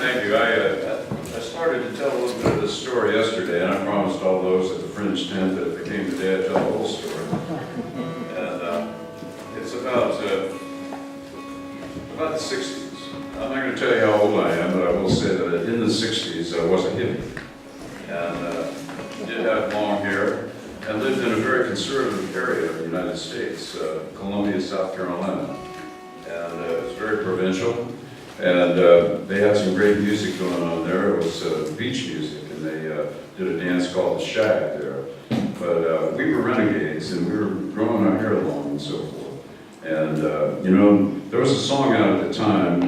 Thank you. I started to tell a little bit of this story yesterday, and I promised all those at the Fringe tent that if it came today, I'd tell the whole story. And it's about the 60s. I'm not going to tell you how old I am, but I will say that in the 60s, I was a hippie. And did have long hair, and lived in a very conservative area of the United States, Columbia, South Carolina. And it was very provincial. And they had some great music going on there. It was beach music, and they did a dance called the shag there. But we were renegades, and we were growing our hair long and so forth. And you know, there was a song out at the time.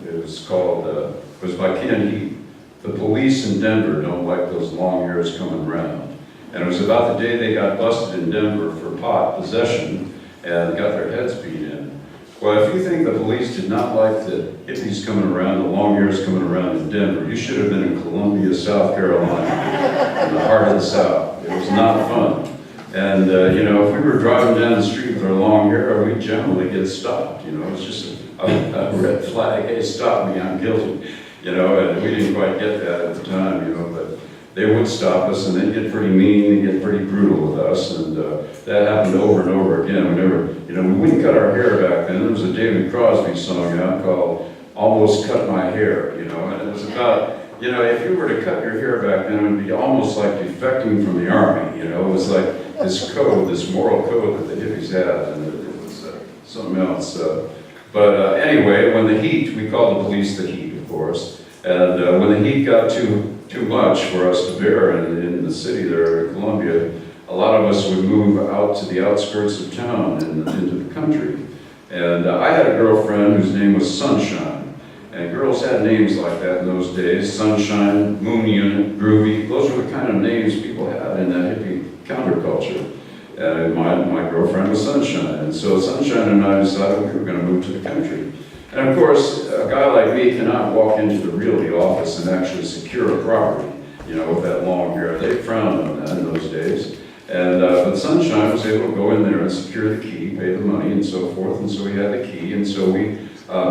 It was called, it was by Ken Heat. The police in Denver don't like those long hairs coming around. And it was about the day they got busted in Denver for pot possession and got their heads beat in. Well, if you think the police did not like the hippies coming around, the long hairs coming around in Denver, you should have been in Columbia, South Carolina, in the heart of the South. It was not fun. And, you know, if we were driving down the street with our long hair, we'd generally get stopped. You know, it was just a red flag. Hey, stop me, I'm guilty. You know, and we didn't quite get that at the time, you know, but they would stop us, and they'd get pretty mean, they'd get pretty brutal with us, and that happened over and over again. We never, you know, we wouldn't cut our hair back then. There was a David Crosby song out called Almost Cut My Hair, you know, and it was about, you know, if you were to cut your hair back then, it would be almost like defecting from the army, you know. It was like this code, this moral code that the hippies had, and it was something else. But anyway, when the heat, we called the police the heat, of course, and when the heat got too much for us to bear in the city there in Columbia, a lot of us would move out to the outskirts of town and into the country. And I had a girlfriend whose name was Sunshine. And girls had names like that in those days: Sunshine, Moon Unit, Groovy. Those were the kind of names people had in that hippie counterculture. And my girlfriend was Sunshine. And so Sunshine and I decided we were going to move to the country. And of course, a guy like me cannot walk into the realty office and actually secure a property, you know, with that long hair. They frowned on that in those days. And but Sunshine was able to go in there and secure the key, pay the money, and so forth. And so we had the key, and so we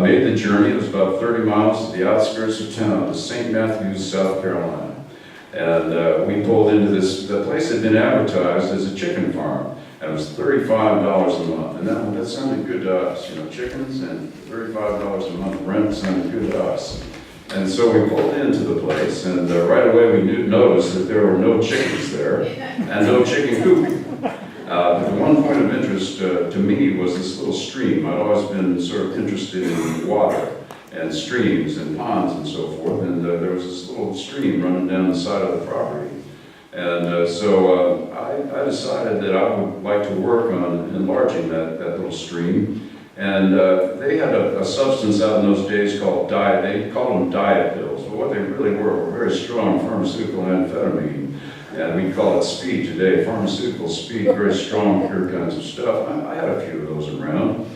made the journey. It was about 30 miles to the outskirts of town, to St. Matthews, South Carolina. And we pulled into this. The place had been advertised as a chicken farm. And it was $35 a month, and that sounded good to us. You know, chickens and $35 a month rent sounded good to us. And so we pulled into the place, and right away we noticed that there were no chickens there, and no chicken cooping. But the one point of interest to me was this little stream. I'd always been sort of interested in water and streams and ponds and so forth, and there was this little stream running down the side of the property. And so I decided that I would like to work on enlarging that little stream. And they had a substance out in those days called diet. They called them diet pills, but what they really were very strong pharmaceutical amphetamine. And we call it speed today, pharmaceutical speed, very strong, pure kinds of stuff. I had a few of those around.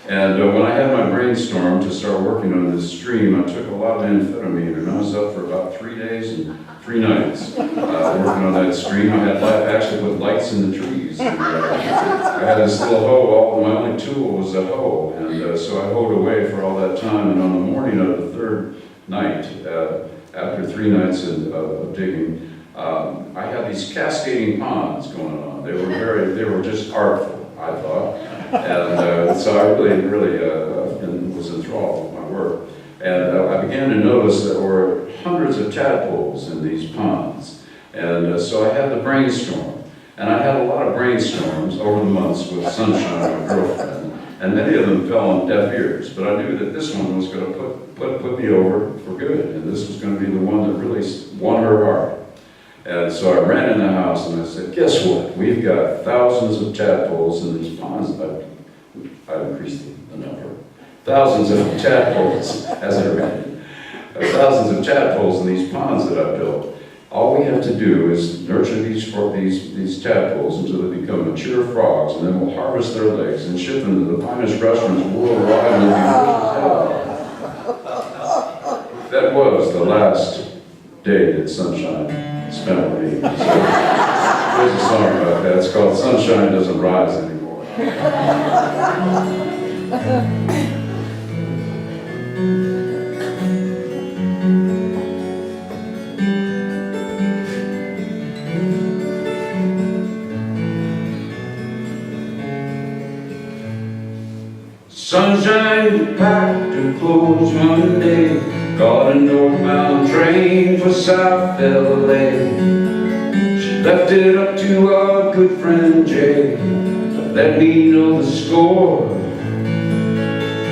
And when I had my brainstorm to start working on this stream, I took a lot of amphetamine, and I was up for about 3 days and 3 nights working on that stream. I had actually put lights in the trees. And, I had this little hoe. My only tool was a hoe, and so I hoed away for all that time. And on the morning of the 3rd night, after 3 nights of digging, I had these cascading ponds going on. They were just artful, I thought. And so I really was enthralled with my work. And I began to notice that there were hundreds of tadpoles in these ponds. And so I had the brainstorm. And I had a lot of brainstorms over the months with Sunshine, my girlfriend. And many of them fell on deaf ears. But I knew that this one was going to put me over for good. And this was going to be the one that really won her heart. And so I ran in the house and I said, guess what? We've got thousands of tadpoles in these ponds. I increased the number. Thousands of tadpoles, as I ran it. Thousands of tadpoles in these ponds that I built. All we have to do is nurture these tadpoles until they become mature frogs, and then we'll harvest their legs and ship them to the finest restaurants worldwide, and they'll be That was the last day that Sunshine spent with me. So, there's a song about that. It's called Sunshine Doesn't Rise Anymore. Sunshine packed her clothes Monday, got a northbound train for South LA. She left it up to our good friend Jay to let me know the score.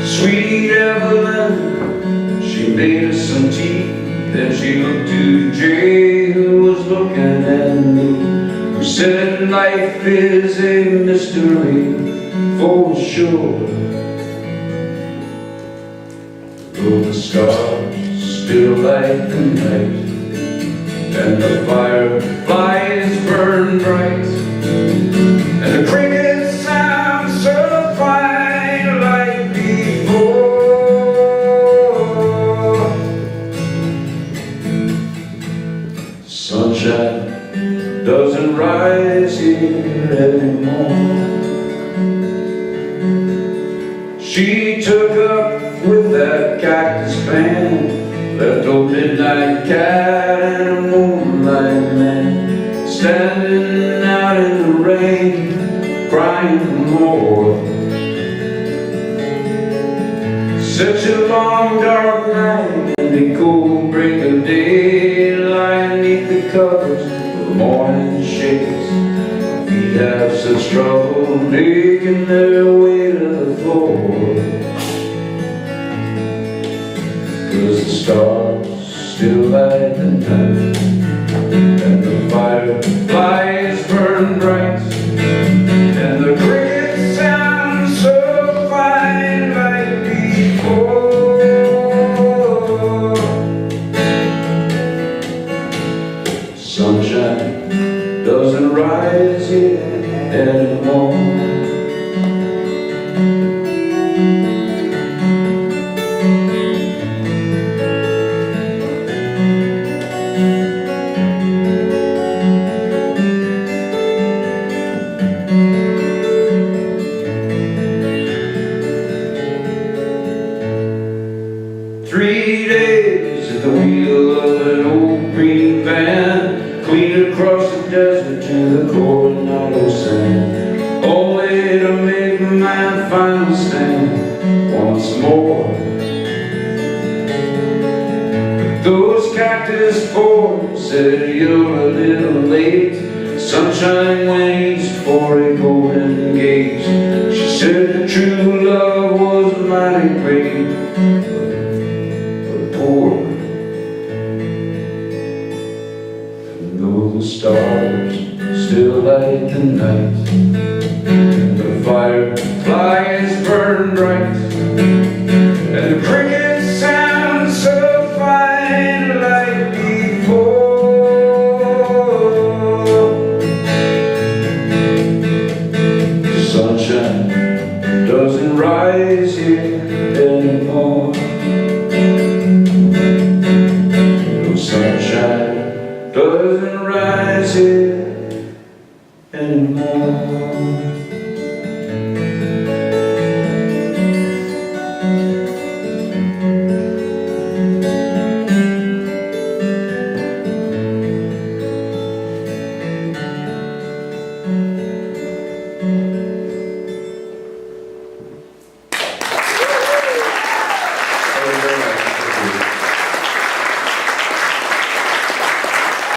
Sweet Evelyn, she made us some tea, then she looked to Jay, who was looking at me, who said life is a mystery for sure. Though the stars still light the night, and the fireflies burn bright, and the crickets sound so fine like before, sunshine doesn't rise here anymore. She took up with that cactus band, left old midnight cat and a moonlight man, standing out in the rain, crying more. Such a long dark night and the cold break of day, lying beneath the covers of the morning shades. Feet have such trouble making their way to the floor, 'cause the stars still light the night, and the fireflies burn bright, and the crickets sound so fine like before. Sunshine doesn't rise here anymore. 3 days at the wheel of an old green van, clean across the desert to the Coronado sand, only to make my final stand once more. But those cactus boys said you're a little late, sunshine waits for a golden gate. She said the true love was mighty great, poor. And though the stars still light the night, and the fireflies burn bright, and the crickets sound so fine like before, sunshine doesn't rise here anymore. Sunshine doesn't rise here